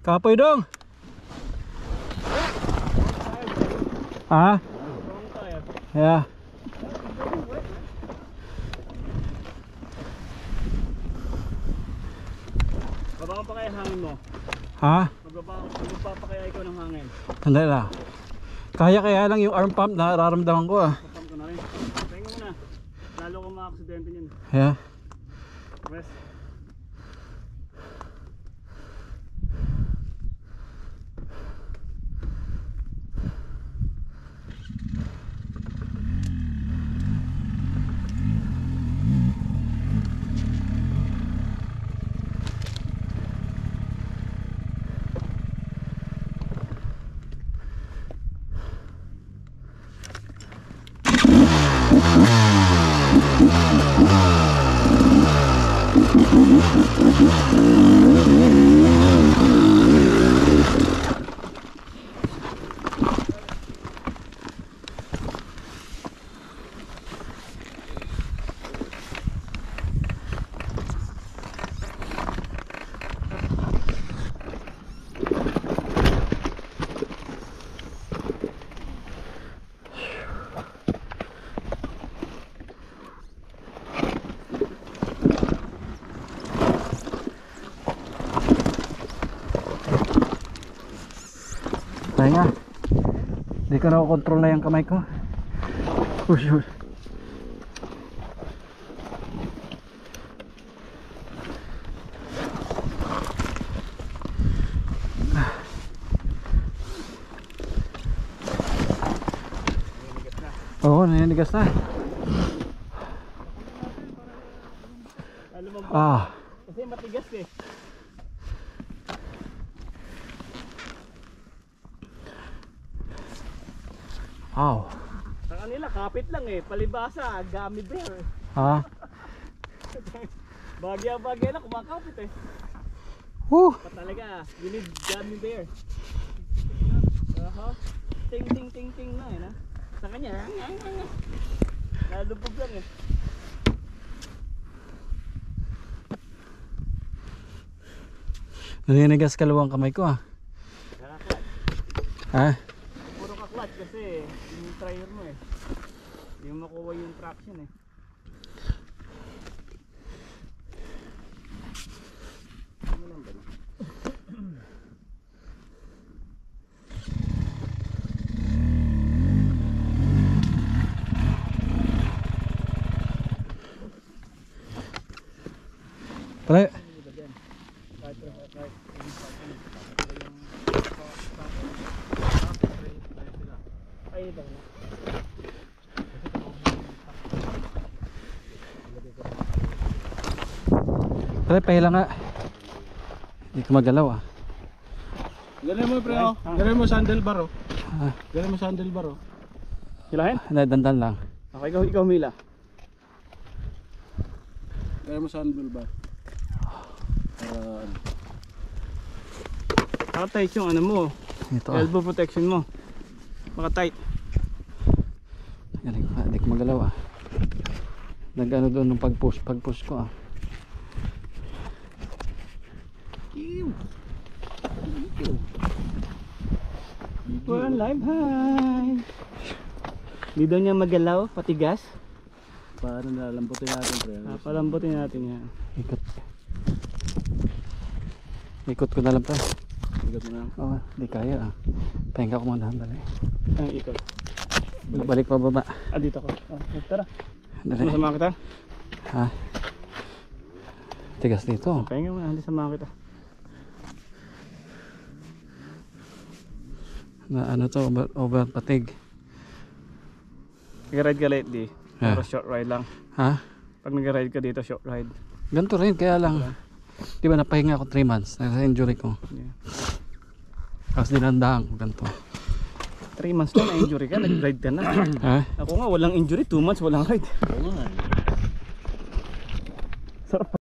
Kapoy dong. Ah? Yeah. Babaan pa kaya hangin mo? Ha? Magbaba pa kaya ikaw ng hangin? Hindi na. Kaya lang yung arm pump na nararamdaman ko ah. Pump ko na rin. Tingnan mo na. Lalo kang maka-aksidente niyan. Yeah. Rest. Kaya nga. Hindi ko na-control na yung kamay ko. Push. Oo, naninigas na. Ah. Kasi matigas eh. Ow. Sa kanila kapit lang eh, palibasa, gummy bear. Ha? Bagya lang kumakapit eh. Woo! Pa talaga, you need gummy bear. Ting ting ting ting na eh na. Sa kanya, nalubog lang eh. Naninigas kalawang kamay ko ah. Ha? Puro ka clutch kasi yung trailer mo eh. Hindi mo makuha yung traction eh. Ano lang ba? Pala. Pala, pahila nga. Hindi ko magalaw ah. Ganun mo pre oh. Ganun mo sa handlebar oh. Ganun mo sa handlebar oh. Hilahin? Dandan lang. Okay, ikaw Mila. Kaya mo sa handle ba? Para ano? Naka-tight yung ano mo. Ito Elbow protection mo. Naka-tight. Galing ko, hindi ko magalaw Nag-ano doon nung pag-push ko One live high. Hindi daw niya magalaw, patigas. Paano nalambutin natin pre? Palambutin natin yan. Ikot ko na lang to. Bigat mo na. Oo, di kaya Pahinga ko muna dali. Ang ikot. Balik pa baba. Dito ko. Tara. Dali. Masama kita. Ha? Tigas dito. Pahinga mo na, hindi sama kita. Na ano to, over patig. Nag-ride ka lately. Yeah. Pero short ride lang. Ha? Pag nag-ride ka dito, short ride. Ganito rin, kaya lang. Di ba napahinga ako 3 months. Nasa-injury ko. Yeah. Tapos dinandaan ko ganito. 3 months na na-injury ka, nag-ride ka na. Ha? Ako nga, walang injury, 2 months, walang ride. Oo nga. Sarap.